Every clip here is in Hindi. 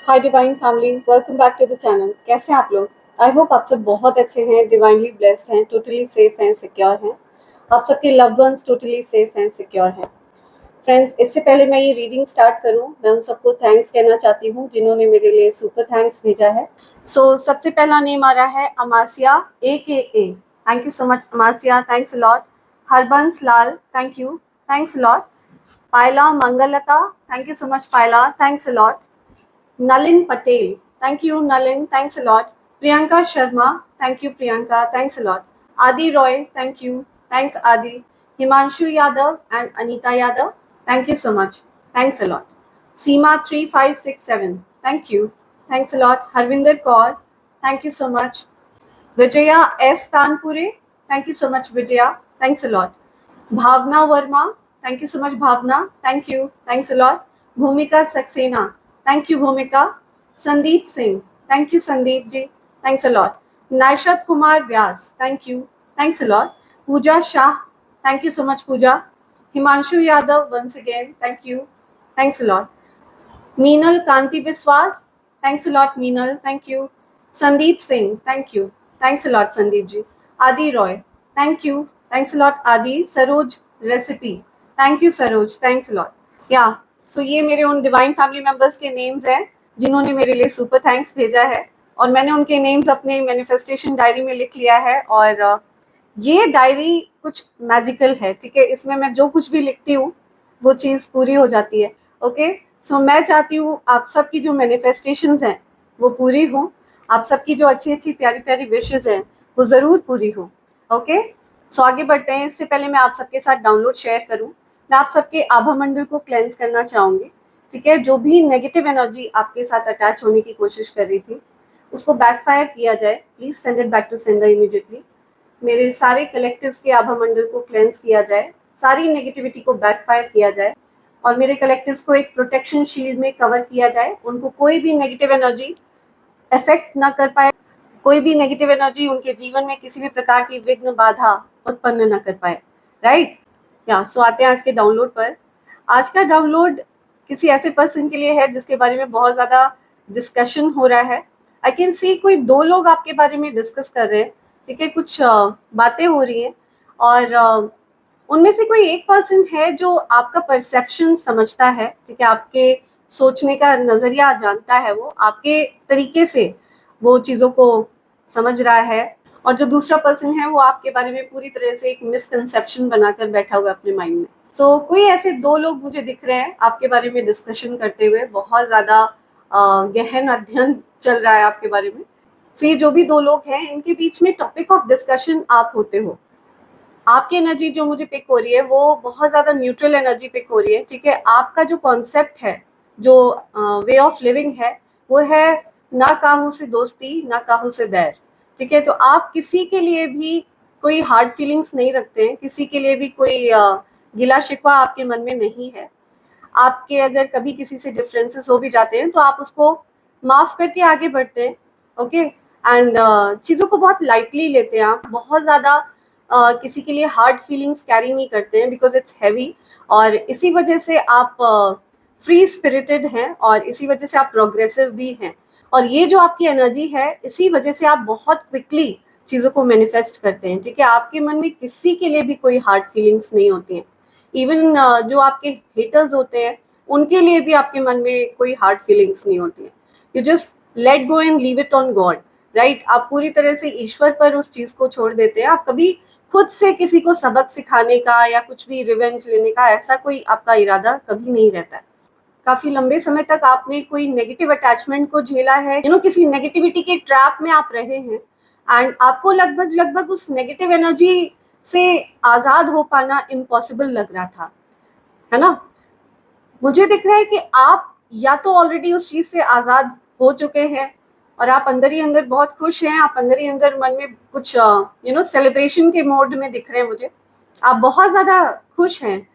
Hi divine family, welcome back to the channel. कैसे हैं आप लोग? आई होप आप सब बहुत अच्छे हैं, डिवाइनली ब्लेस्ड हैं, टोटली सेफ हैं, सिक्योर हैं। आप सबके लव्ड वंस टोटली सेफ हैं, सिक्योर हैं। फ्रेंड्स, इससे पहले मैं ये रीडिंग स्टार्ट करूं, मैं उन सबको थैंक्स कहना चाहती हूँ जिन्होंने मेरे लिए सुपर थैंक्स भेजा है। सबसे पहला नेम आ रहा है Amasia AKA। Thank you so much Amasia, thanks a lot. Harbans Lal, thank you, thanks a lot. Payla Mangalta, thank you so much Payla, thanks a lot. Nalin Patel. Thank you, Nalin. Thanks a lot. Priyanka Sharma. Thank you, Priyanka. Thanks a lot. Adi Roy. Thank you. Thanks, Adi. Himanshu Yadav and Anita Yadav. Thank you so much. Thanks a lot. Seema 3567. Thank you. Thanks a lot. Harvinder Kaur. Thank you so much. Vijaya S. Tanpure. Thank you so much, Vijaya. Thanks a lot. Bhavna Verma. Thank you so much, Bhavna. Thank you. Thanks a lot. Bhumika Saxena. Thank you, Bhumika. Sandeep Singh. Thank you, Sandeep ji. Thanks a lot. Naishat Kumar Vyas. Thank you. Thanks a lot. Pooja Shah. Thank you so much, Pooja. Himanshu Yadav once again. Thank you. Thanks a lot. Meenal Kanti Biswas. Thanks a lot, Meenal. Thank you. Sandeep Singh. Thank you. Thanks a lot, Sandeep ji. Adi Roy. Thank you. Thanks a lot, Adi. Saroj Recipe. Thank you, Saroj. Thanks a lot. या सो ये मेरे उन डिवाइन फैमिली मेंबर्स के नेम्स हैं जिन्होंने मेरे लिए सुपर थैंक्स भेजा है, और मैंने उनके नेम्स अपने मैनिफेस्टेशन डायरी में लिख लिया है। और ये डायरी कुछ मैजिकल है, ठीक है। इसमें मैं जो कुछ भी लिखती हूँ वो चीज़ पूरी हो जाती है। ओके, सो मैं चाहती हूँ आप सबकी जो मैनिफेस्टेशंस हैं वो पूरी हो, आप सबकी जो अच्छी अच्छी प्यारी प्यारी विशेस हैं वो ज़रूर पूरी हो। ओके, सो आगे बढ़ते हैं। इससे पहले मैं आप सबके साथ डाउनलोड शेयर करूँ, मैं आप सबके आभा मंडल को क्लेंस करना चाहूँगी, ठीक है। जो भी नेगेटिव एनर्जी आपके साथ अटैच होने की कोशिश कर रही थी उसको बैकफायर किया जाए। Please send it back to sender immediately. मेरे सारे कलेक्टिव्स के आभा मंडल को क्लेंस किया जाए, सारी नेगेटिविटी को बैकफायर किया जाए, और मेरे कलेक्टिव्स को एक प्रोटेक्शन शील्ड में कवर किया जाए। उनको कोई भी नेगेटिव एनर्जी इफेक्ट ना कर पाए, कोई भी नेगेटिव एनर्जी उनके जीवन में किसी भी प्रकार की विघ्न बाधा उत्पन्न ना कर पाए। राइट, या सो आते हैं आज के डाउनलोड पर। आज का डाउनलोड किसी ऐसे पर्सन के लिए है जिसके बारे में बहुत ज़्यादा डिस्कशन हो रहा है। आई कैन सी कोई दो लोग आपके बारे में डिस्कस कर रहे हैं, ठीक है। कुछ बातें हो रही हैं, और उनमें से कोई एक पर्सन है जो आपका परसेप्शन समझता है, ठीक है। आपके सोचने का नज़रिया जानता है, वो आपके तरीके से वो चीज़ों को समझ रहा है। और जो दूसरा पर्सन है वो आपके बारे में पूरी तरह से एक मिसकंसेप्शन बनाकर बैठा हुआ है अपने माइंड में। कोई ऐसे दो लोग मुझे दिख रहे हैं आपके बारे में डिस्कशन करते हुए, बहुत ज़्यादा गहन अध्ययन चल रहा है आपके बारे में। ये जो भी दो लोग हैं इनके बीच में टॉपिक ऑफ डिस्कशन आप होते हो। आपकी एनर्जी जो मुझे पिक हो रही है वो बहुत ज़्यादा न्यूट्रल एनर्जी पिक हो रही है, ठीक है। आपका जो कॉन्सेप्ट है, जो वे ऑफ लिविंग है, वो है ना काहू से दोस्ती ना काहू से बैर, ठीक है। तो आप किसी के लिए भी कोई हार्ड फीलिंग्स नहीं रखते हैं, किसी के लिए भी कोई गिला शिकवा आपके मन में नहीं है। आपके अगर कभी किसी से डिफरेंसेस हो भी जाते हैं तो आप उसको माफ करके आगे बढ़ते हैं। ओके, एंड चीज़ों को बहुत लाइटली लेते हैं, आप बहुत ज़्यादा किसी के लिए हार्ड फीलिंग्स कैरी नहीं करते हैं, बिकॉज इट्स हैवी। और इसी वजह से आप फ्री स्पिरिटेड हैं, और इसी वजह से आप प्रोग्रेसिव भी हैं। और ये जो आपकी एनर्जी है, इसी वजह से आप बहुत क्विकली चीज़ों को मैनिफेस्ट करते हैं, ठीक है। आपके मन में किसी के लिए भी कोई हार्ड फीलिंग्स नहीं होती हैं। इवन जो आपके हेटर्स होते हैं उनके लिए भी आपके मन में कोई हार्ड फीलिंग्स नहीं होती हैं। You just let go and leave it on God, right. आप पूरी तरह से ईश्वर पर उस चीज़ को छोड़ देते हैं। आप कभी खुद से किसी को सबक सिखाने का या कुछ भी रिवेंज लेने का ऐसा कोई आपका इरादा कभी नहीं रहता है। काफी लंबे समय तक आपने कोई नेगेटिव अटैचमेंट को झेला है, किसी नेगेटिविटी के ट्रैप में आप रहे हैं, एंड आपको लगभग लगभग उस नेगेटिव एनर्जी से आजाद हो पाना इम्पॉसिबल लग रहा था, है ना। मुझे दिख रहा है कि आप या तो ऑलरेडी उस चीज से आजाद हो चुके हैं और आप अंदर ही अंदर बहुत खुश हैं, आप अंदर ही अंदर मन में कुछ सेलिब्रेशन के मोड में दिख रहे हैं मुझे। आप बहुत ज्यादा खुश हैं,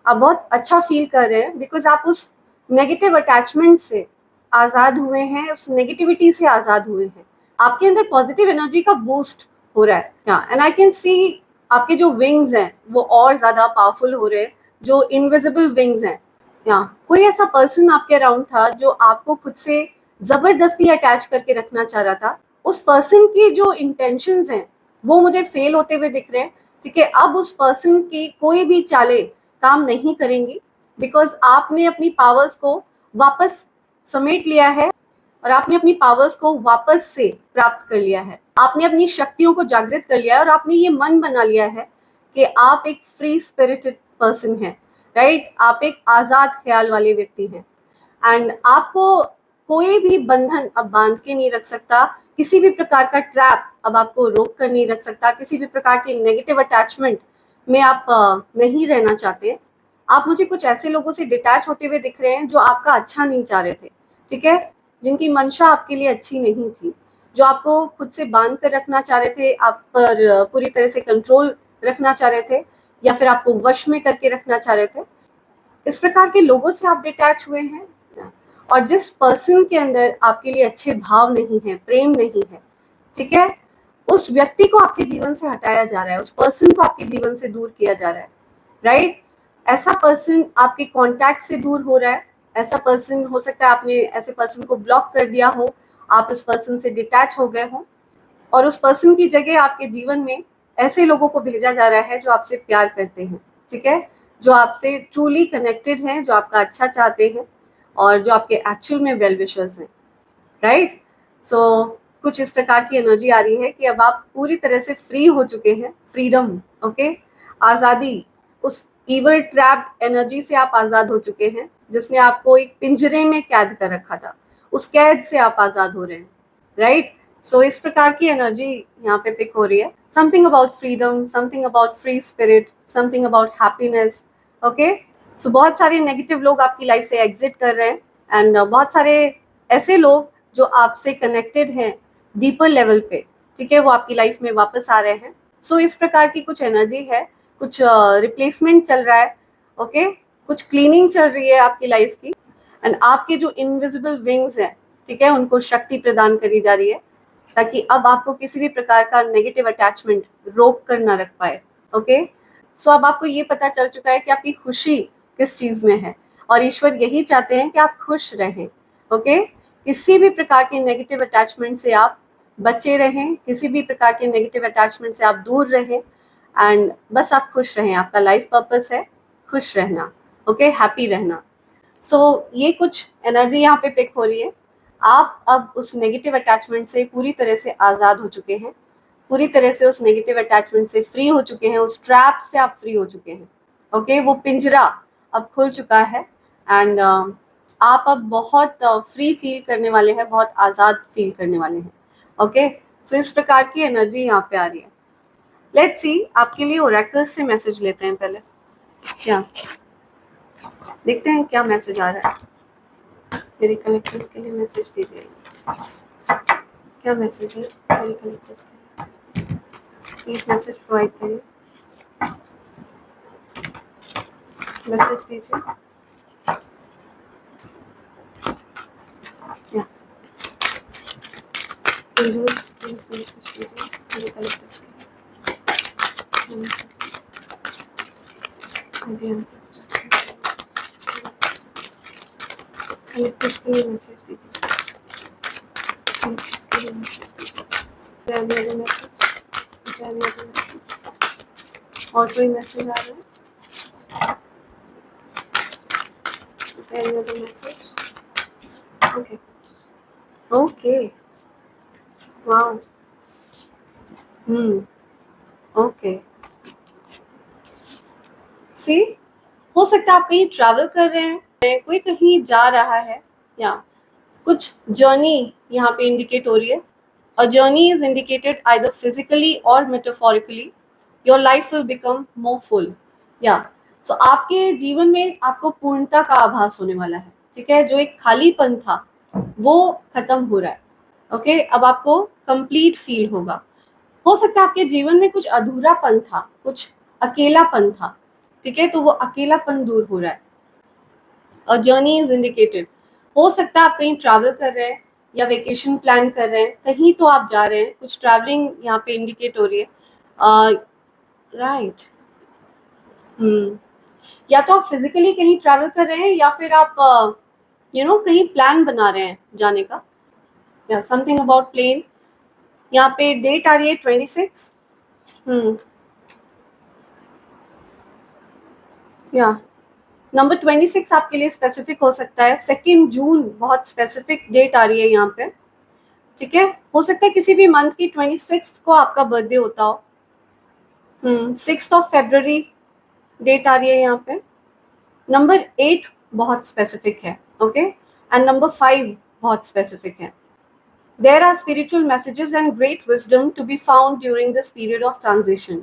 आप बहुत अच्छा फील कर रहे हैं, बिकॉज आप उस नेगेटिव अटैचमेंट से आज़ाद हुए हैं, उस नेगेटिविटी से आज़ाद हुए हैं। आपके अंदर पॉजिटिव एनर्जी का बूस्ट हो रहा है, एंड आई कैन सी आपके जो विंग्स हैं वो और ज़्यादा पावरफुल हो रहे हैं, जो इनविजिबल विंग्स हैं। या कोई ऐसा पर्सन आपके अराउंड था जो आपको खुद से जबरदस्ती अटैच करके रखना चाह रहा था, उस पर्सन की जो इंटेंशंस हैं वो मुझे फेल होते हुए दिख रहे हैं। ठीक है, अब उस पर्सन की कोई भी चालें काम नहीं करेंगी, बिकॉज आपने अपनी पावर्स को वापस समेट लिया है और आपने अपनी पावर्स को वापस से प्राप्त कर लिया है। आपने अपनी शक्तियों को जागृत कर लिया है और आपने ये मन बना लिया है कि आप एक फ्री स्पिरिटेड पर्सन हैं, राइट? आप एक आजाद ख्याल वाले व्यक्ति हैं एंड आपको कोई भी बंधन अब बांध के नहीं रख सकता, किसी भी प्रकार का ट्रैप अब आपको रोक कर नहीं रख सकता, किसी भी प्रकार के नेगेटिव अटैचमेंट में आप नहीं रहना चाहते। आप मुझे कुछ ऐसे लोगों से डिटैच होते हुए दिख रहे हैं जो आपका अच्छा नहीं चाह रहे थे, ठीक है, जिनकी मंशा आपके लिए अच्छी नहीं थी, जो आपको खुद से बांध कर रखना चाह रहे थे, आप पर पूरी तरह से कंट्रोल रखना चाह रहे थे या फिर आपको वश में करके रखना चाह रहे थे। इस प्रकार के लोगों से आप डिटैच हुए हैं। और जिस पर्सन के अंदर आपके लिए अच्छे भाव नहीं है, प्रेम नहीं है, ठीक है, उस व्यक्ति को आपके जीवन से हटाया जा रहा है, उस पर्सन को आपके जीवन से दूर किया जा रहा है, राइट? ऐसा पर्सन आपके कांटेक्ट से दूर हो रहा है। ऐसा पर्सन हो सकता है आपने ऐसे पर्सन को ब्लॉक कर दिया हो, आप उस पर्सन से डिटैच हो गए हो और उस पर्सन की जगह आपके जीवन में ऐसे लोगों को भेजा जा रहा है जो आपसे प्यार करते हैं, ठीक है, जो आपसे ट्रूली कनेक्टेड हैं, जो आपका अच्छा चाहते हैं और जो आपके एक्चुअल में वेल विशर्स हैं, राइट? सो कुछ इस प्रकार की एनर्जी आ रही है कि अब आप पूरी तरह से फ्री हो चुके हैं, फ्रीडम, ओके, आज़ादी, उस ईवल ट्रैप्ड एनर्जी से आप आज़ाद हो चुके हैं जिसने आपको एक पिंजरे में कैद कर रखा था, उस कैद से आप आज़ाद हो रहे हैं, राइट? सो इस प्रकार की एनर्जी यहाँ पे पिक हो रही है। Something about freedom, something about free spirit, something about happiness, okay. So बहुत सारे नेगेटिव लोग आपकी लाइफ से एग्जिट कर रहे हैं एंड बहुत सारे ऐसे लोग जो आपसे कनेक्टेड हैं डीपर लेवल पे, ठीक है, वो आपकी लाइफ में वापस आ रहे हैं। सो इस प्रकार की कुछ एनर्जी है, कुछ रिप्लेसमेंट चल रहा है, ओके, कुछ क्लीनिंग चल रही है आपकी लाइफ की एंड आपके जो इनविजिबल विंग्स हैं, ठीक है, उनको शक्ति प्रदान करी जा रही है ताकि अब आपको किसी भी प्रकार का नेगेटिव अटैचमेंट रोक कर ना रख पाए, ओके। सो अब आपको ये पता चल चुका है कि आपकी खुशी किस चीज में है और ईश्वर यही चाहते हैं कि आप खुश रहें, ओके। किसी भी प्रकार के नेगेटिव अटैचमेंट से आप बचे रहें, किसी भी प्रकार के नेगेटिव अटैचमेंट से आप दूर रहें एंड बस आप खुश रहें। आपका लाइफ पर्पस है खुश रहना, ओके, हैप्पी रहना। सो ये कुछ एनर्जी यहाँ पे पिक हो रही है। आप अब उस नेगेटिव अटैचमेंट से पूरी तरह से आज़ाद हो चुके हैं, पूरी तरह से उस नेगेटिव अटैचमेंट से फ्री हो चुके हैं, उस ट्रैप से आप फ्री हो चुके हैं, ओके। वो पिंजरा अब खुल चुका है एंड आप अब बहुत फ्री फील करने वाले हैं, बहुत आज़ाद फील करने वाले हैं, ओके। सो इस प्रकार की एनर्जी यहाँ पे आ रही है। लेट्स सी, आपके लिए ओरेकल्स से मैसेज लेते हैं पहले, क्या देखते हैं क्या मैसेज आ रहा है। मेरे कलेक्टर्स के लिए मैसेज दीजिए, क्या मैसेज है मेरे कलेक्टर्स के लिए, प्लीज मैसेज प्रोवाइड करिए, मैसेज दीजिए, या प्लीज मैसेज दीजिए मेरे कलेक्टर्स के लिए, कलेक्टर्स के लिए मैसेज दीजिए, कलेक्टर्स के लिए मैसेज दीजिए, और कोई मैसेज आ रहा है? Any other message? Okay. Okay. Wow. Okay. See, हो सकता है आप कहीं ट्रैवल कर रहे हैं, कोई कहीं जा रहा है या कुछ जर्नी यहाँ पे इंडिकेट हो रही है। A journey is indicated either physically or metaphorically. Your life will become more full. Yeah. So आपके जीवन में आपको पूर्णता का आभास होने वाला है, ठीक है। जो एक खालीपन था वो खत्म हो रहा है, ओके। अब आपको कंप्लीट फील होगा। हो सकता है आपके जीवन में कुछ अधूरापन था, कुछ अकेलापन था, ठीक है, तो वो अकेलापन दूर हो रहा है। और जर्नी इज इंडिकेटेड। हो सकता है आप कहीं ट्रैवल कर रहे हैं या वेकेशन प्लान कर रहे हैं, कहीं तो आप जा रहे हैं, कुछ ट्रैवलिंग यहाँ पे इंडिकेट हो रही है, राइट। या तो आप फिजिकली कहीं ट्रैवल कर रहे हैं या फिर आप कहीं प्लान बना रहे हैं जाने का, या समथिंग अबाउट प्लेन। यहाँ पे डेट आ रही है 26। या नंबर 26 आपके लिए स्पेसिफिक हो सकता है। 2 जून बहुत स्पेसिफिक डेट आ रही है यहाँ पे, ठीक है। हो सकता है किसी भी मंथ की 26 को आपका बर्थडे होता हो। 6 डेट आ रही है यहाँ पे। नंबर 8 बहुत स्पेसिफिक है, ओके, एंड नंबर 5 बहुत स्पेसिफिक है। There are spiritual messages and great wisdom to be found during this period of transition.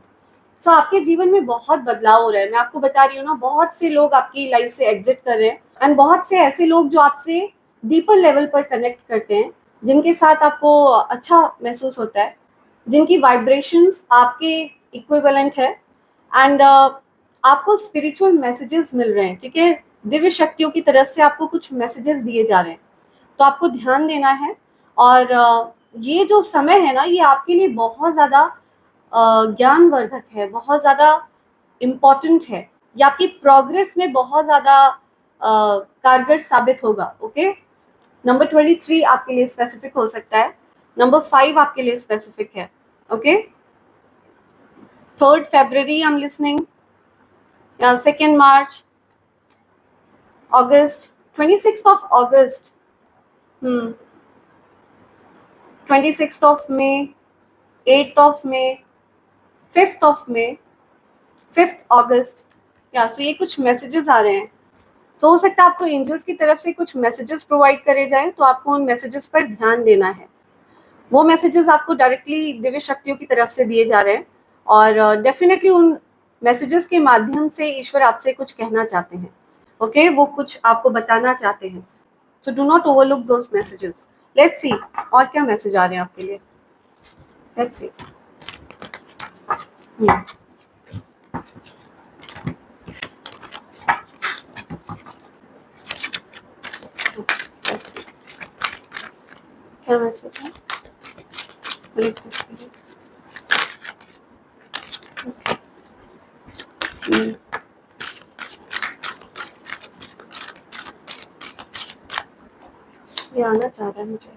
So आपके जीवन में बहुत बदलाव हो रहा है। मैं आपको बता रही हूँ ना, बहुत से लोग आपकी लाइफ से एग्जिट कर रहे हैं एंड बहुत से ऐसे लोग जो आपसे डीपर लेवल पर कनेक्ट करते हैं, जिनके साथ आपको अच्छा महसूस होता है, जिनकी वाइब्रेशंस आपके इक्विवेलेंट है एंड आपको स्पिरिचुअल मैसेजेस मिल रहे हैं, ठीक है। दिव्य शक्तियों की तरफ से आपको कुछ मैसेजेस दिए जा रहे हैं, तो आपको ध्यान देना है। और ये जो समय है ना, ये आपके लिए बहुत ज़्यादा ज्ञानवर्धक है, बहुत ज़्यादा इम्पॉर्टेंट है। ये आपकी प्रोग्रेस में बहुत ज़्यादा कारगर साबित होगा, ओके। नंबर 23 आपके लिए स्पेसिफिक हो सकता है। नंबर 5 आपके लिए स्पेसिफिक है, okay. 3 February I am listening, या 2 March, August, 26th of August, 26th of May, 8th of May, 5th of May, 5th August। या सो ये कुछ मैसेजेस आ रहे हैं। तो हो सकता है आपको एंजल्स की तरफ से कुछ मैसेजेस प्रोवाइड करे जाएं, तो आपको उन मैसेजेस पर ध्यान देना है। वो मैसेजेस आपको डायरेक्टली दिव्य शक्तियों की तरफ से दिए जा रहे हैं और डेफिनेटली उन मैसेजेस के माध्यम से ईश्वर आपसे कुछ कहना चाहते हैं, ओके। वो कुछ आपको बताना चाहते हैं। So do not overlook those messages. Let's see और क्या मैसेज आ रहे हैं आपके लिए। Let's see. क्या मैसेज है? ये आना चाह रहा है मुझे।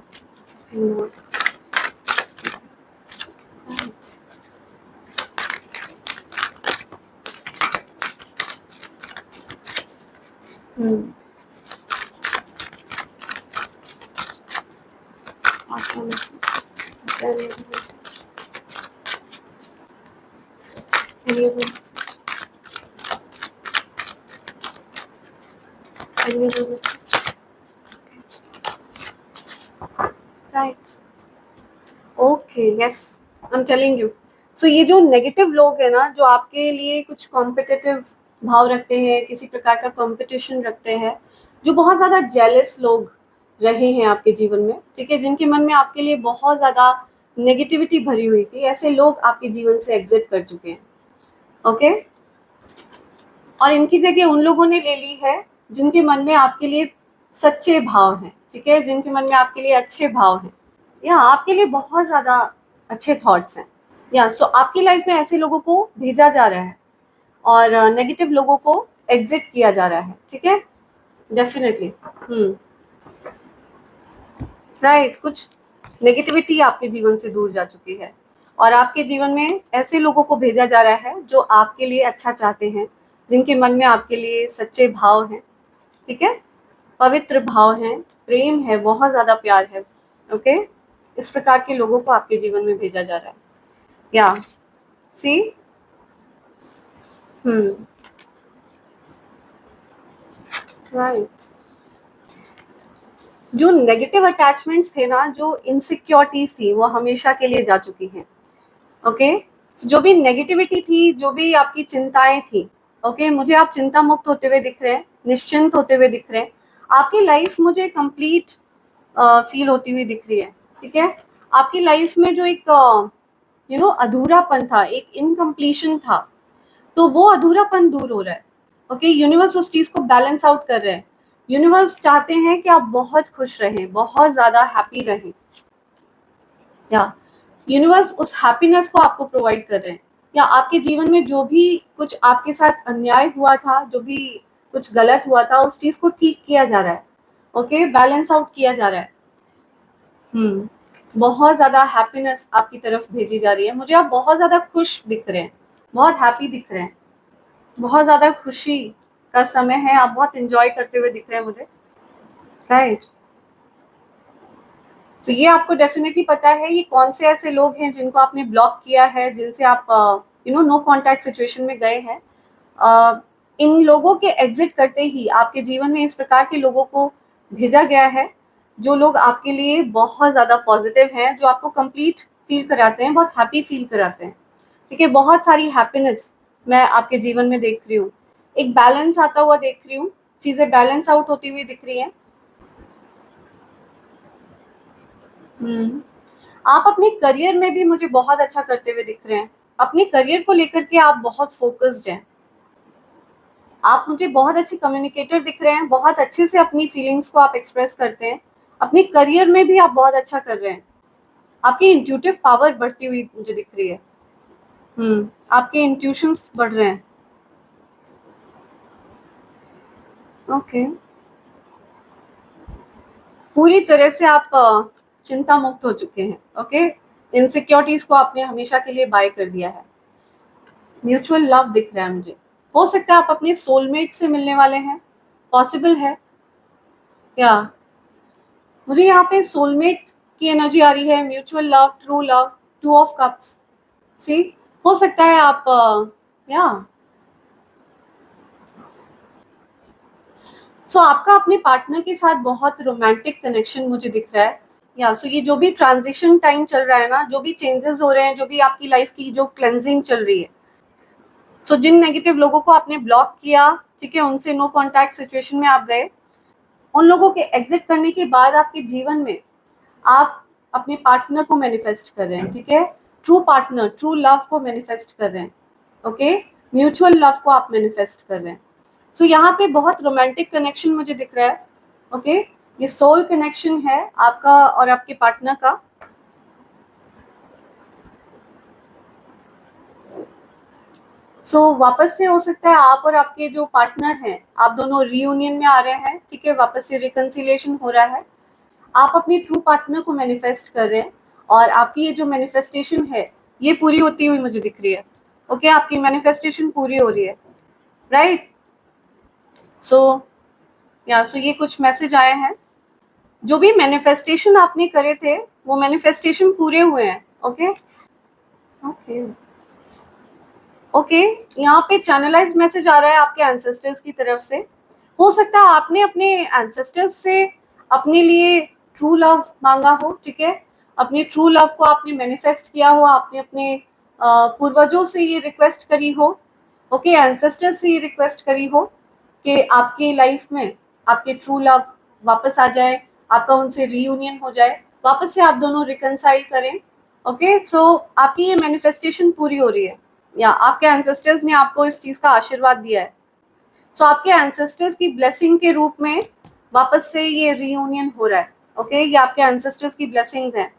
Right, okay, yes, I am telling you. So ये जो नेगेटिव लोग हैं ना, जो आपके लिए कुछ कॉम्पिटिटिव भाव रखते हैं, किसी प्रकार का कंपटीशन रखते हैं, जो बहुत ज़्यादा जेलस लोग रहे हैं आपके जीवन में, ठीक है, जिनके मन में आपके लिए बहुत ज़्यादा नेगेटिविटी भरी हुई थी, ऐसे लोग आपके जीवन से एग्जिट कर चुके हैं, ओके। और इनकी जगह उन लोगों ने ले ली है जिनके मन में आपके लिए सच्चे भाव हैं, ठीक है, जिनके मन में आपके लिए अच्छे भाव हैं, या आपके लिए बहुत ज़्यादा अच्छे थॉट्स हैं। या सो आपकी लाइफ में ऐसे लोगों को भेजा जा रहा है और नेगेटिव लोगों को एग्जिट किया जा रहा है, ठीक है, डेफिनेटली। राइट, कुछ नेगेटिविटी आपके जीवन से दूर जा चुकी है और आपके जीवन में ऐसे लोगों को भेजा जा रहा है जो आपके लिए अच्छा चाहते हैं, जिनके मन में आपके लिए सच्चे भाव हैं, ठीक है, पवित्र भाव हैं, प्रेम है, बहुत ज़्यादा प्यार है, ओके। इस प्रकार के लोगों को आपके जीवन में भेजा जा रहा है। या सी, राइट। जो नेगेटिव अटैचमेंट्स थे ना, जो इनसिक्योरिटीज थी, वो हमेशा के लिए जा चुकी हैं, ओके। जो भी नेगेटिविटी थी, जो भी आपकी चिंताएं थी, ओके, मुझे आप चिंता मुक्त होते हुए दिख रहे हैं, निश्चिंत होते हुए दिख रहे हैं। आपकी लाइफ मुझे कंप्लीट फील होती हुई दिख रही है, ठीक है। आपकी लाइफ में जो एक अधूरापन था, एक इनकम्प्लीशन था, तो वो अधूरापन दूर हो रहा है, ओके। यूनिवर्स उस चीज को बैलेंस आउट कर रहे हैं। यूनिवर्स चाहते हैं कि आप बहुत खुश रहें, बहुत ज्यादा हैप्पी रहें, या यूनिवर्स उस हैप्पीनेस को आपको प्रोवाइड कर रहे हैं। या आपके जीवन में जो भी कुछ आपके साथ अन्याय हुआ था, जो भी कुछ गलत हुआ था, उस चीज को ठीक किया जा रहा है, ओके, बैलेंस आउट किया जा रहा है। बहुत ज़्यादा हैप्पीनेस आपकी तरफ भेजी जा रही है। मुझे आप बहुत ज़्यादा खुश दिख रहे हैं, बहुत हैप्पी दिख रहे हैं, बहुत ज़्यादा खुशी का समय है, आप बहुत एंजॉय करते हुए दिख रहे हैं मुझे, राइट। तो ये आपको डेफिनेटली पता है ये कौन से ऐसे लोग हैं जिनको आपने ब्लॉक किया है, जिनसे आप नो कॉन्टैक्ट सिचुएशन में गए हैं। इन लोगों के एग्जिट करते ही आपके जीवन में इस प्रकार के लोगों को भेजा गया है जो लोग आपके लिए बहुत ज़्यादा पॉजिटिव हैं, जो आपको कंप्लीट फील कराते हैं, बहुत हैप्पी फील कराते हैं। ठीक है, बहुत सारी हैप्पीनेस मैं आपके जीवन में देख रही हूँ, एक बैलेंस आता हुआ देख रही हूँ, चीज़ें बैलेंस आउट होती हुई दिख रही हैं। आप अपने करियर में भी मुझे बहुत अच्छा करते हुए दिख रहे हैं। अपने करियर को लेकर के आप बहुत फोकस्ड हैं। आप मुझे बहुत अच्छे कम्युनिकेटर दिख रहे हैं, बहुत अच्छे से अपनी फीलिंग्स को आप एक्सप्रेस करते हैं। अपने करियर में भी आप बहुत अच्छा कर रहे हैं। आपकी इंट्यूटिव पावर बढ़ती हुई मुझे दिख रही है। आपके इंट्यूशंस बढ़ रहे हैं। ओके, पूरी तरह से आप चिंता मुक्त हो चुके हैं। ओके, इनसिक्योरिटीज को आपने हमेशा के लिए बाय कर दिया है। म्यूचुअल लव दिख रहा है मुझे। हो सकता है आप अपने सोलमेट से मिलने वाले हैं, पॉसिबल है क्या? मुझे यहाँ पे सोलमेट की एनर्जी आ रही है, mutual love, true love, two of cups. See, हो सकता है आप या सो आपका अपने पार्टनर के साथ बहुत रोमांटिक कनेक्शन मुझे दिख रहा है। या सो ये जो भी ट्रांजिशन टाइम चल रहा है ना, जो भी चेंजेस हो रहे हैं, जो भी आपकी लाइफ की जो क्लेंजिंग चल रही है, सो जिन नेगेटिव लोगों को आपने ब्लॉक किया, ठीक है, उनसे नो कॉन्टैक्ट सिचुएशन में आप गए, उन लोगों के एग्जिट करने के बाद आपके जीवन में आप अपने पार्टनर को मैनिफेस्ट कर रहे हैं। ठीक है, ट्रू पार्टनर, ट्रू लव को मैनिफेस्ट कर रहे हैं। ओके, म्यूचुअल लव को आप मैनिफेस्ट कर रहे हैं। सो यहाँ पे बहुत रोमांटिक कनेक्शन मुझे दिख रहा है। ओके, ये सोल कनेक्शन है आपका और आपके पार्टनर का। वापस से हो सकता है आप और आपके जो पार्टनर हैं, आप दोनों रियूनियन में आ रहे हैं। ठीक है, वापस से रिकंसिलिएशन हो रहा है। आप अपने ट्रू पार्टनर को मैनिफेस्ट कर रहे हैं और आपकी ये जो मैनिफेस्टेशन है ये पूरी होती हुई मुझे दिख रही है। ओके, आपकी मैनिफेस्टेशन पूरी हो रही है, राइट। सो ये कुछ मैसेज आए हैं। जो भी मैनिफेस्टेशन आपने करे थे वो मैनिफेस्टेशन पूरे हुए हैं। ओके ओके ओके, यहाँ पे चैनलाइज मैसेज आ रहा है आपके एंसेस्टर्स की तरफ से। हो सकता है आपने अपने एंसेस्टर्स से अपने लिए ट्रू लव मांगा हो। ठीक है, अपने ट्रू लव को आपने मैनिफेस्ट किया हो, आपने अपने पूर्वजों से ये रिक्वेस्ट करी हो। ओके, एंसेस्टर्स से ये रिक्वेस्ट करी हो कि आपके लाइफ में आपके ट्रू लव वापस आ जाए, आपका उनसे रीयूनियन हो जाए, वापस से आप दोनों रिकनसाइल करें। ओके, आपकी ये मैनिफेस्टेशन पूरी हो रही है, या आपके एंसेस्टर्स ने आपको इस चीज़ का आशीर्वाद दिया है। आपके एंसेस्टर्स की ब्लेसिंग के रूप में वापस से ये रीयूनियन हो रहा है। ओके, ये आपके एंसेस्टर्स की ब्लेसिंग्स हैं,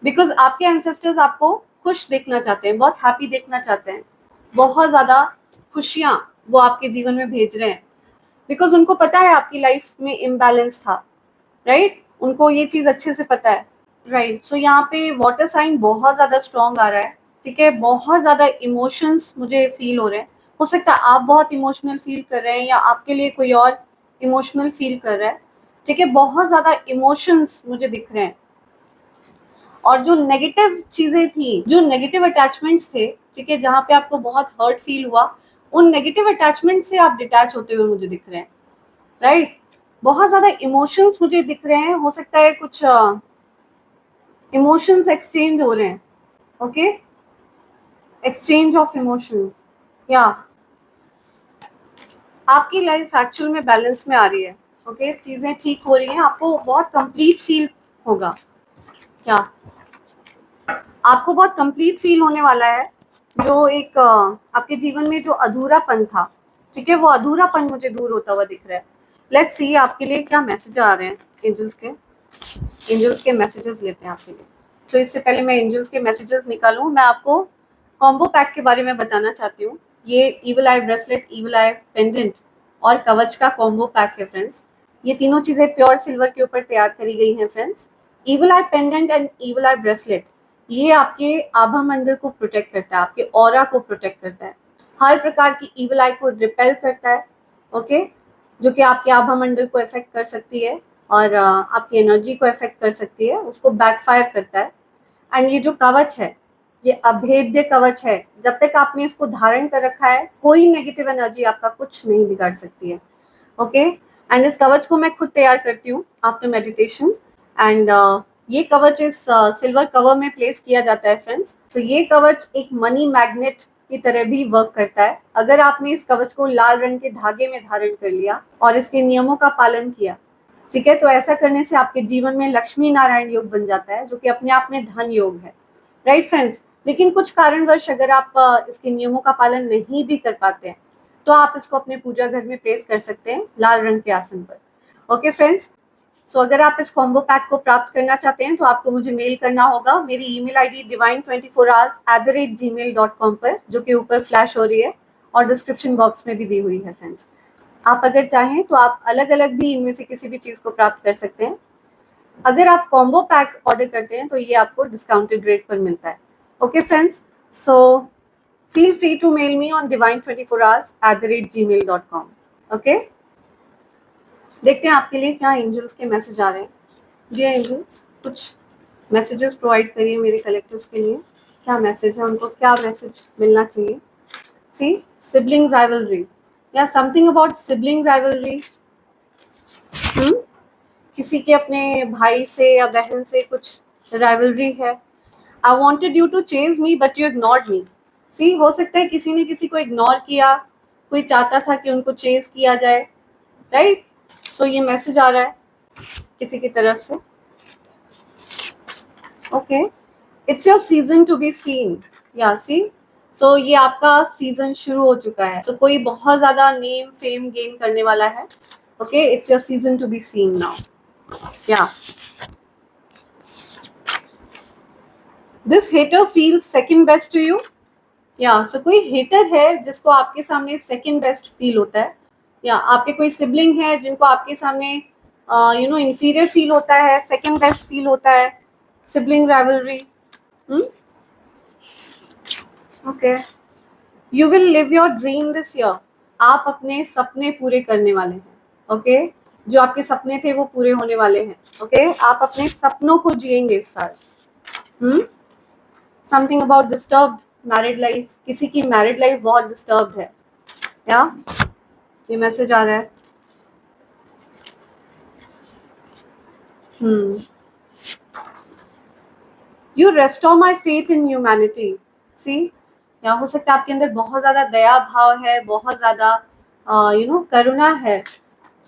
बिकॉज आपके एंसेस्टर्स आपको खुश देखना चाहते हैं, बहुत हैप्पी देखना चाहते हैं, बहुत ज़्यादा खुशियाँ वो आपके जीवन में भेज रहे हैं, बिकॉज उनको पता है आपकी लाइफ में इम्बैलेंस था, राइट। उनको ये चीज़ अच्छे से पता है, राइट। यहाँ पे वाटर साइन बहुत ज़्यादा स्ट्रॉन्ग आ रहा है। ठीक है, बहुत ज़्यादा इमोशंस मुझे फील हो रहे हैं। हो सकता है आप बहुत इमोशनल फील कर रहे हैं या आपके लिए कोई और इमोशनल फील कर रहा है। ठीक है, बहुत ज़्यादा इमोशंस मुझे दिख रहे हैं। और जो नेगेटिव चीज़ें थी, जो नेगेटिव अटैचमेंट्स थे, ठीक है, जहाँ पे आपको बहुत हर्ट फील हुआ, उन नेगेटिव अटैचमेंट से आप डिटैच होते हुए मुझे दिख रहे हैं, राइट। बहुत ज़्यादा इमोशंस मुझे दिख रहे हैं। हो सकता है कुछ इमोशंस एक्सचेंज हो रहे हैं। ओके, एक्सचेंज ऑफ इमोशंस, या आपकी लाइफ एक्चुअल में बैलेंस में आ रही है। ओके, चीज़ें ठीक हो रही हैं, आपको बहुत कंप्लीट फील होगा। क्या आपको बहुत कंप्लीट फील होने वाला है। जो एक आपके जीवन में जो अधूरापन था, ठीक है, वो अधूरापन मुझे दूर होता हुआ दिख रहा है। लेट्स सी आपके लिए क्या मैसेज आ रहे हैं एंजल्स के मैसेजेस लेते हैं आपके लिए। इससे पहले मैं एंजल्स के मैसेजेस निकालूं, मैं आपको कॉम्बो पैक के बारे में बताना चाहती हूँ। ये इविल आई ब्रेसलेट, इविल आई पेंडेंट और कवच का कॉम्बो पैक है फ्रेंड्स। ये तीनों चीज़ें प्योर सिल्वर के ऊपर तैयार करी गई हैं friends. Evil I pendant and evil I bracelet, ये आपके आभा मंडल को प्रोटेक्ट करता है, आपके ऑरा को प्रोटेक्ट करता है, हर प्रकार की इविल आई को रिपेल करता है, ओके, जो कि आपके आभा मंडल को इफेक्ट कर सकती है और आपकी एनर्जी को इफेक्ट कर सकती है, उसको बैकफायर करता है। एंड ये जो कवच है, ये अभेद्य कवच है, जब तक आपने इसको धारण कर रखा है कोई नेगेटिव एनर्जी आपका कुछ नहीं बिगाड़ सकती है, ओके। एंड इस कवच को मैं खुद तैयार करती हूँ आफ्टर मेडिटेशन। एंड ये कवच इस सिल्वर कवर में प्लेस किया जाता है फ्रेंड्स। सो ये कवच एक मनी मैग्नेट की तरह भी वर्क करता है। अगर आपने इस कवच को लाल रंग के धागे में धारण कर लिया और इसके नियमों का पालन किया, ठीक है, तो ऐसा करने से आपके जीवन में लक्ष्मी नारायण योग बन जाता है, जो कि अपने आप में धन योग है, राइट फ्रेंड्स। लेकिन कुछ कारणवश अगर आप इसके नियमों का पालन नहीं भी कर पाते हैं, तो आप इसको अपने पूजा घर में प्लेस कर सकते हैं लाल रंग के आसन पर, ओके फ्रेंड्स। सो अगर आप इस कॉम्बो पैक को प्राप्त करना चाहते हैं तो आपको मुझे मेल करना होगा मेरी ईमेल आईडी divine24hours@gmail.com पर, जो कि ऊपर फ्लैश हो रही है और डिस्क्रिप्शन बॉक्स में भी दी हुई है फ्रेंड्स। आप अगर चाहें तो आप अलग अलग भी इनमें से किसी भी चीज़ को प्राप्त कर सकते हैं। अगर आप कॉम्बो पैक ऑर्डर करते हैं तो ये आपको डिस्काउंटेड रेट पर मिलता है, okay friends. So feel free to mail me on divine24hours@gmail.com, okay। देखते हैं आपके लिए क्या एंजल्स के मैसेज आ रहे हैं। डियर एंजल्स, कुछ मैसेजेस प्रोवाइड करिए मेरे कलेक्टिव्स के लिए। क्या मैसेज है, उनको क्या मैसेज मिलना चाहिए। सी, सिबलिंग राइवलरी या समथिंग अबाउट सिबलिंग राइवलरी। किसी के अपने भाई से या बहन से कुछ राइवलरी है। I wanted you to chase me but you ignored me. See, हो सकता है किसी ने किसी को इग्नोर किया, कोई चाहता था कि उनको चेज किया जाए, राइट। सो ये मैसेज आ रहा है किसी की तरफ से, okay. It's your season to be scene, या सी। सो ये आपका सीजन शुरू हो चुका है। सो कोई बहुत ज्यादा नेम फेम गेन करने वाला है, okay. It's your season to be seen now, yeah. This hater feels second best to you, yeah. So कोई हेटर है जिसको आपके सामने सेकंड बेस्ट फील होता है, या आपके कोई सिबलिंग है जिनको आपके सामने इंफीरियर फील होता है, सेकंड बेस्ट फील होता है, sibling rivalry, okay. You will live your dream this year, आप अपने सपने पूरे करने वाले हैं, ओके। जो आपके सपने थे वो पूरे होने वाले हैं, ओके। आप अपने सपनों को जिएंगे इस साल। Something about disturb married life, किसी की मैरिड लाइफ बहुत डिस्टर्ब है, या ये मैसेज आ रहा है। You restore my faith in humanity, see. या हो सकता है आपके अंदर बहुत ज़्यादा दया भाव है, बहुत ज़्यादा करुणा है।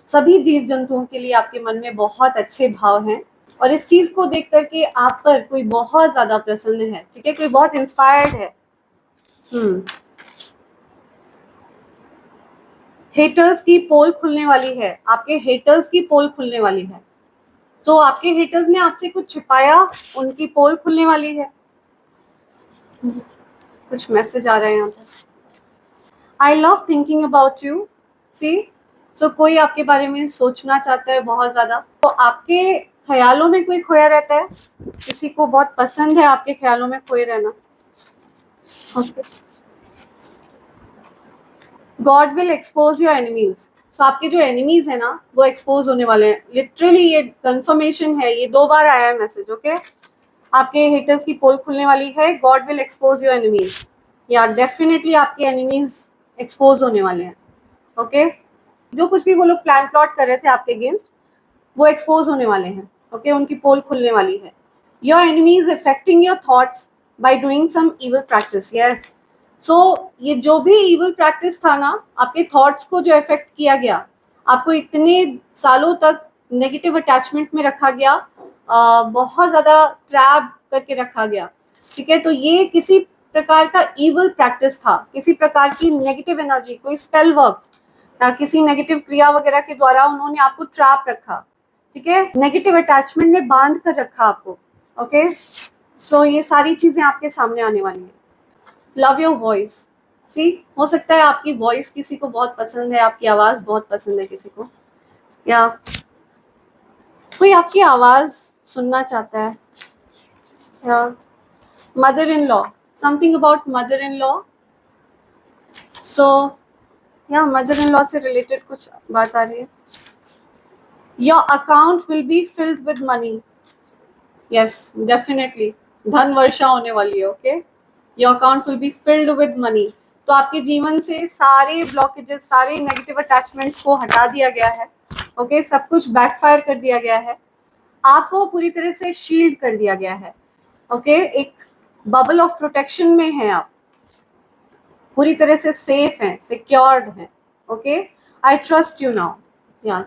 सभी जीव जंतुओं के लिए आपके मन में बहुत अच्छे भाव हैं और इस चीज़ को देख करके आप पर कोई बहुत ज़्यादा प्रसन्न है, ठीक है, कोई बहुत इंस्पायर्ड है। हेटर्स की पोल खुलने वाली है, आपके हेटर्स की पोल खुलने वाली है। तो आपके हेटर्स ने आपसे कुछ छिपाया, उनकी पोल खुलने वाली है। कुछ मैसेज आ रहा है यहाँ पर। I love thinking about you, see. So कोई आपके बारे में सोचना चाहता है बहुत ज़्यादा, तो आपके ख्यालों में कोई खोया रहता है, किसी को बहुत पसंद है आपके ख्यालों में खोए रहना, okay. God will expose your enemies, so आपके जो एनिमीज है ना वो एक्सपोज होने वाले हैं। लिटरली ये कंफर्मेशन है, ये 2 बार आया है मैसेज, ओके। आपके हेटर्स की पोल खुलने वाली है, God will expose your enemies, या डेफिनेटली आपके एनिमीज एक्सपोज होने वाले हैं, ओके। जो कुछ भी वो लोग प्लान प्लॉट कर रहे थे आपके अगेंस्ट, वो एक्सपोज होने वाले हैं, ओके। उनकी पोल खुलने वाली है। Your enemies affecting your thoughts by doing some evil practice, yes. So ये जो भी इविल प्रैक्टिस था ना, आपके थॉट्स को जो इफेक्ट किया गया, आपको इतने सालों तक नेगेटिव अटैचमेंट में रखा गया, बहुत ज़्यादा ट्रैप करके रखा गया, ठीक है। तो ये किसी प्रकार का इविल प्रैक्टिस था, किसी प्रकार की नेगेटिव एनर्जी, कोई स्पेल वर्क, किसी नेगेटिव क्रिया वगैरह के द्वारा उन्होंने आपको ट्रैप रखा, ठीक है, नेगेटिव अटैचमेंट में बांध कर रखा आपको, ओके। सो ये सारी चीज़ें आपके सामने आने वाली हैं। लव योर वॉइस, सी। हो सकता है आपकी वॉइस किसी को बहुत पसंद है, आपकी आवाज़ बहुत पसंद है किसी को, या कोई आपकी आवाज़ सुनना चाहता है। या mother in law, something about mother in law. So या मदर इन लॉ से रिलेटेड कुछ बात आ रही है। Your account will be filled with money. Yes, definitely धन वर्षा होने वाली है। Okay, your account will be filled with money. तो आपके जीवन से सारे ब्लॉकेजेस, सारे नेगेटिव अटैचमेंट्स को हटा दिया गया है। ओके, सब कुछ बैकफायर कर दिया गया है, आपको पूरी तरह से शील्ड कर दिया गया है। ओके, एक बबल ऑफ प्रोटेक्शन में हैं आप, पूरी तरह से सेफ हैं, सिक्योर्ड हैं। Okay, I trust you now. Yes,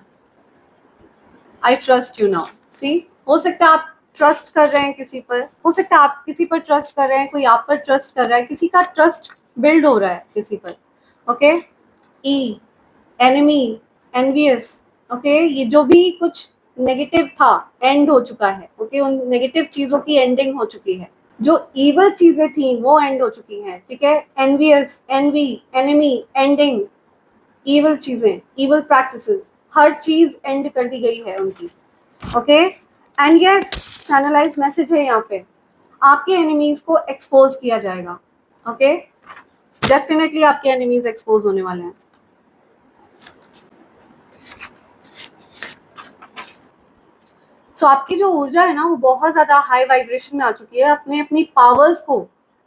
I trust you now. See, हो सकता है आप ट्रस्ट कर रहे हैं किसी पर, हो सकता है आप किसी पर ट्रस्ट कर रहे हैं, कोई आप पर ट्रस्ट कर रहा है, किसी का ट्रस्ट बिल्ड हो रहा है किसी पर। ओके, ई, एनिमी, एनवियस। ओके, ये जो भी कुछ नेगेटिव था एंड हो चुका है। ओके, उन नेगेटिव चीजों की एंडिंग हो चुकी है, जो ईवल चीजें थी वो एंड हो चुकी हैं। ठीक है, envious, envy, enemy, ending, evil चीजें, ईवल प्रैक्टिसेस, हर चीज एंड कर दी गई है उनकी। Okay, and yes, channelize message है यहाँ पे, आपके एनिमीज को एक्सपोज किया जाएगा। ओके, डेफिनेटली आपके एनिमीज एक्सपोज होने वाले हैं। सो आपकी जो ऊर्जा है ना, वो बहुत ज्यादा हाई वाइब्रेशन में आ चुकी है, आपने अपनी पावर्स को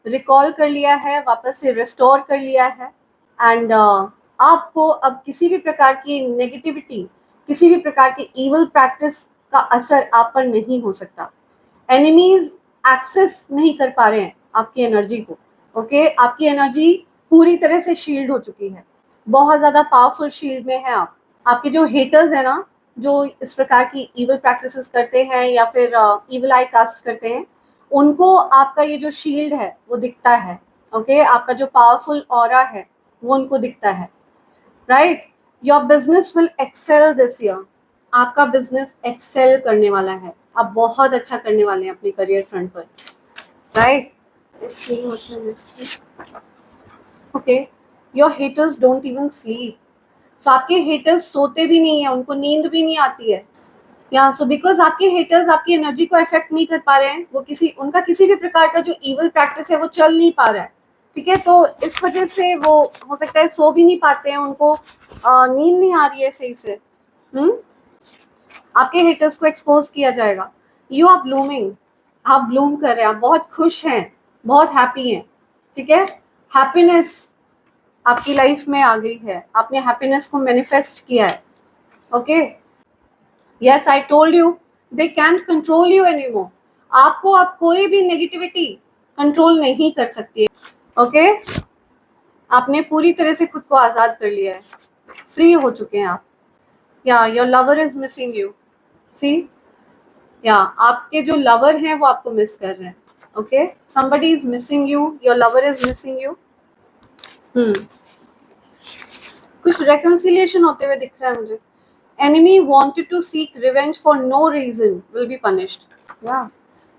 रिकॉल कर लिया है, वापस से रिस्टोर कर लिया है। एंड आपको अब किसी भी प्रकार की नेगेटिविटी, किसी भी प्रकार की इवल प्रैक्टिस का असर आप पर नहीं हो सकता। एनिमीज एक्सेस नहीं कर पा रहे हैं आपकी एनर्जी को। ओके, आपकी एनर्जी पूरी तरह से शील्ड हो चुकी है, बहुत ज्यादा पावरफुल शील्ड में है आप। आपके जो हेटर्स है ना, जो इस प्रकार की इवल प्रैक्टिसेस करते हैं या फिर इवल आई कास्ट करते हैं, उनको आपका ये जो शील्ड है वो दिखता है। ओके, आपका जो पावरफुल ऑरा है वो उनको दिखता है। Right, your business will excel this year. आपका बिजनेस एक्सेल करने वाला है, आप बहुत अच्छा करने वाले हैं अपने करियर फ्रंट पर। Right, okay, your haters don't even sleep. So आपके हेटर्स सोते भी नहीं है, उनको नींद भी नहीं आती है। या सो बिकॉज आपके हेटर्स आपकी एनर्जी को अफेक्ट नहीं कर पा रहे हैं, वो उनका किसी भी प्रकार का जो इवल प्रैक्टिस है वो चल नहीं पा रहा है। ठीक है, तो इस वजह से वो हो सकता है सो भी नहीं पाते हैं, उनको नींद नहीं आ रही है सही से। आपके हेटर्स को एक्सपोज किया जाएगा। यू आर ब्लूमिंग, आप ब्लूम कर रहे हैं, आप बहुत खुश हैं, बहुत हैप्पी हैं। ठीक है, हैप्पीनेस आपकी लाइफ में आ गई है, आपने हैप्पीनेस को मैनिफेस्ट किया है। Okay, yes, I told you they can't control you anymore. आपको अब कोई भी नेगेटिविटी कंट्रोल नहीं कर सकती है। ओके, आपने पूरी तरह से खुद को आजाद कर लिया है, फ्री हो चुके हैं आप। या your lover is missing you. See, या आपके जो लवर हैं वो आपको मिस कर रहे हैं। Okay, somebody is missing you, your lover is missing you। कुछ reconciliation होते हुए दिख रहा है मुझे। enemy wanted to seek revenge for no reason will be punished। yeah,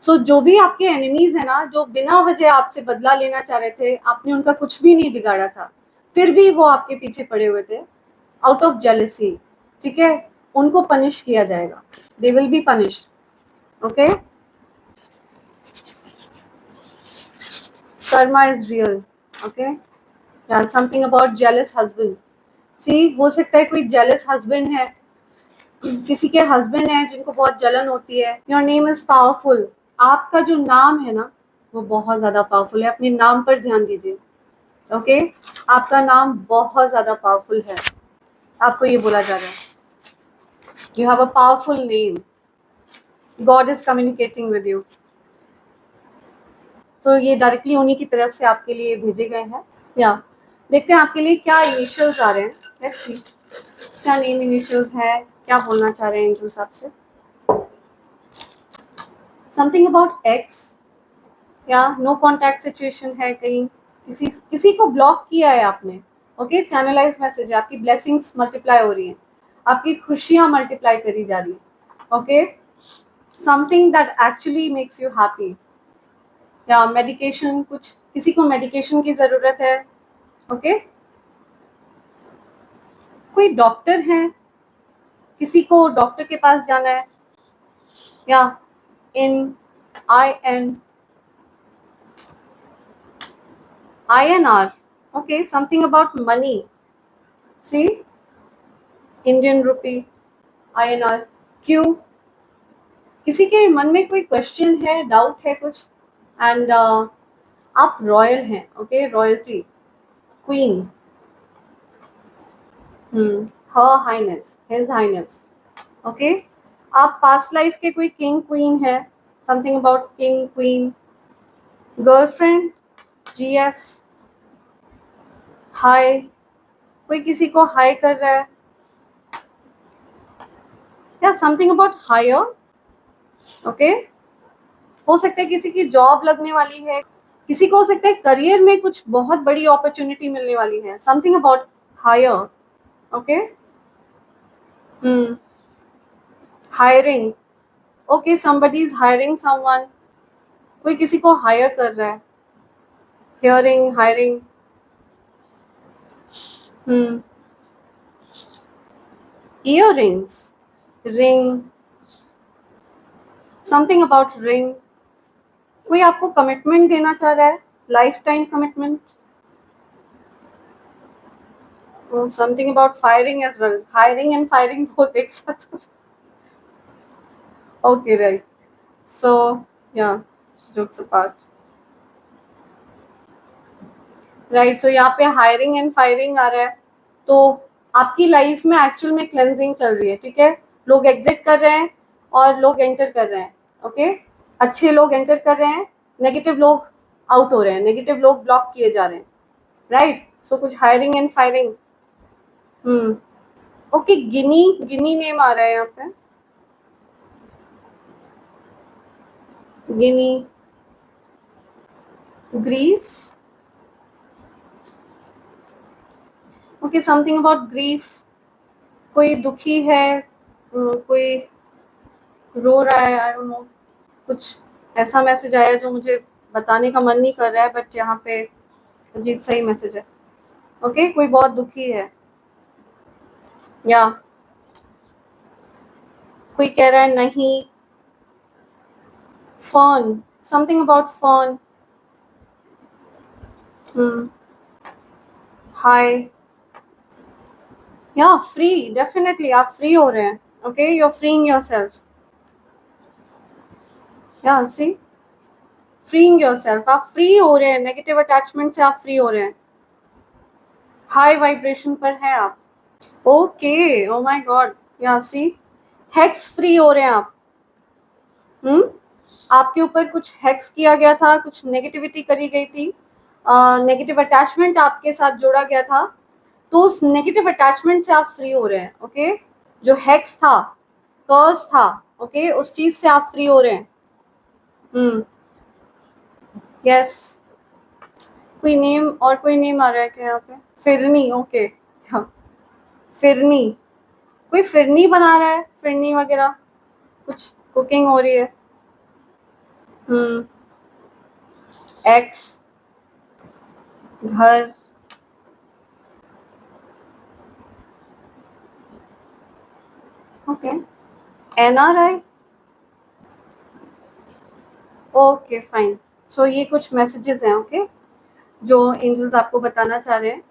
so जो भी आपके enemies है ना, जो बिना वजह आपसे बदला लेना चाह रहे थे, आपने उनका कुछ भी नहीं बिगाड़ा था, फिर भी वो आपके पीछे पड़े हुए थे आउट ऑफ जेलसी। ठीक है, उनको पनिश किया जाएगा, they will be punished। okay, karma is real। okay, yeah, something about jealous husband। see, हो सकता है कोई jealous husband है, किसी के हस्बैंड है जिनको बहुत जलन होती है। Your name is powerful. आपका जो नाम है ना वो बहुत ज्यादा पावरफुल है, अपने नाम पर ध्यान दीजिए। ओके, आपका नाम बहुत ज्यादा पावरफुल है, आपको ये बोला जा रहा है you have a powerful name, God is communicating with you. तो ये डायरेक्टली उन्हीं की तरफ से आपके लिए भेजे गए हैं। या देखते हैं आपके लिए क्या इनिशियल्स आ रहे हैं। लेट्स सी क्या नेम इनिशियल्स है, क्या बोलना चाह रहे हैं इनके हिसाब से। समथिंग अबाउट एक्स, या नो कॉन्टैक्ट सिचुएशन है, कहीं किसी को ब्लॉक किया है आपने। ओके, चैनलाइज मैसेज है, आपकी ब्लेसिंग्स मल्टीप्लाई हो रही हैं, आपकी खुशियां मल्टीप्लाई करी जा रही हैं। Okay, something that actually makes you happy. या मेडिकेशन, कुछ किसी को मेडिकेशन की जरूरत है। ओके, कोई डॉक्टर है, किसी को डॉक्टर के पास जाना है। या in IN INR. Okay, something about money. See, Indian rupee, INR. Q. किसी के मन में कोई क्वेश्चन है, डाउट है कुछ? एंड आप रॉयल हैं, ओके, रॉयल्टी, क्वीन, हर हाइनेस, हिज हाइनेस, ओके। आप पास्ट लाइफ के कोई किंग क्वीन है, something about king queen, girlfriend, GF, हाय, कोई किसी को हाय कर रहा है, या समथिंग अबाउट हायर, ओके। हो सकता है किसी की जॉब लगने वाली है, किसी को हो सकता है करियर में कुछ बहुत बड़ी अपॉर्चुनिटी मिलने वाली है, something about hire, okay. Hiring, okay, somebody is hiring someone, कोई किसी को हायर कर रहा है, hearing, hiring, earrings, ring, something about ring, कोई आपको कमिटमेंट देना चाह रहा है, life time commitment, something about firing as well, hiring and firing both एक साथ, ओके, राइट। सो या जोक्स अपार्ट, राइट। सो यहाँ पे हायरिंग एंड फायरिंग आ रहा है, तो आपकी लाइफ में एक्चुअल में क्लेंजिंग चल रही है, ठीक है। लोग एग्जिट कर रहे हैं और लोग एंटर कर रहे हैं, ओके। अच्छे लोग एंटर कर रहे हैं, नेगेटिव लोग आउट हो रहे हैं, नेगेटिव लोग ब्लॉक किए जा रहे हैं, राइट। सो कुछ hiring and firing, okay. Ginny, Ginny name आ रहा है यहाँ पे, Ginny, grief, okay, something about grief, कोई दुखी है, कोई रो रहा है, आई डोंट नो, कुछ ऐसा मैसेज आया जो मुझे बताने का मन नहीं कर रहा है, बट यहाँ पे अजीब सा ही मैसेज है, ओके। कोई बहुत दुखी है, या कोई कह रहा है नहीं, fawn, something about fawn, hi, या फ्री, डेफिनेटली आप फ्री हो रहे हैं, okay, you are freeing yourself, या सी, फ्रीइंग योरसेल्फ, आप फ्री हो रहे हैं, नेगेटिव अटैचमेंट से आप फ्री हो रहे हैं, हाई वाइब्रेशन पर है आप, ओके, ओ माय गॉड, या सी, हैक्स फ्री हो रहे हैं आप, आपके ऊपर कुछ हैक्स किया गया था, कुछ नेगेटिविटी करी गई थी, नेगेटिव अटैचमेंट आपके साथ जोड़ा गया था, तो उस नेगेटिव अटैचमेंट से आप फ्री हो रहे हैं, ओके। जो हैक्स था, कर्स था, ओके, उस चीज से आप फ्री हो रहे हैं, यस। कोई नेम, और कोई नेम आ रहा है क्या यहाँ पे, फिरनी, ओके, हाँ, फिरनी, कोई फिरनी बना रहा है, फिरनी वगैरह, कुछ कुकिंग हो रही है, एक्स, घर, ओके, NRI, ओके, फाइन। सो ये कुछ मैसेजेस हैं, ओके, जो एंजल्स आपको बताना चाह रहे हैं,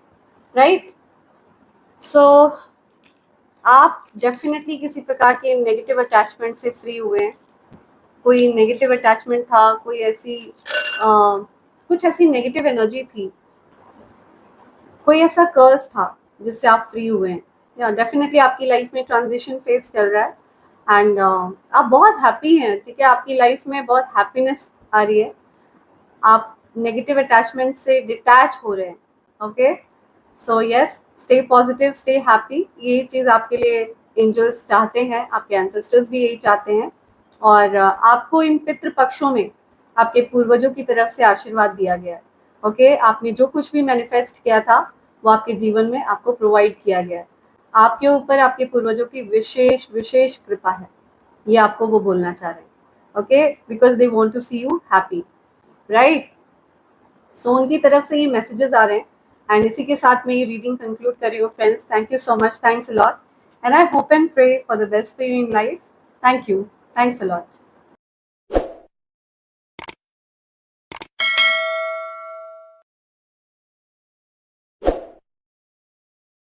राइट। सो आप डेफिनेटली किसी प्रकार के नेगेटिव अटैचमेंट से फ्री हुए हैं, कोई नेगेटिव अटैचमेंट था, कोई ऐसी कुछ ऐसी नेगेटिव एनर्जी थी, कोई ऐसा कर्स था जिससे आप फ्री हुए हैं, या डेफिनेटली आपकी लाइफ में ट्रांजिशन फेज चल रहा है, एंड आप बहुत हैप्पी हैं, ठीक है, आपकी लाइफ में बहुत हैप्पीनेस आ रही है, आप नेगेटिव अटैचमेंट से डिटैच हो रहे हैं, okay. So yes, stay positive, stay happy, यही चीज़ आपके लिए एंजल्स चाहते हैं, आपके एंसेस्टर्स भी यही चाहते हैं, और आपको इन पितृ पक्षों में आपके पूर्वजों की तरफ से आशीर्वाद दिया गया है, ओके। आपने जो कुछ भी मैनिफेस्ट किया था वो आपके जीवन में आपको प्रोवाइड किया गया है, आपके ऊपर आपके पूर्वजों की विशेष विशेष कृपा है, ये आपको वो बोलना चाह रहे हैं, okay, because they want to see you happy, right. So उनकी तरफ से ये मैसेजेस आ रहे हैं, एंड इसी के साथ मैं ये रीडिंग कंक्लूड कर रही हूँ friends. Thank you so much, thanks a lot, and I hope and pray for the best for you in life. Thank you, thanks a lot.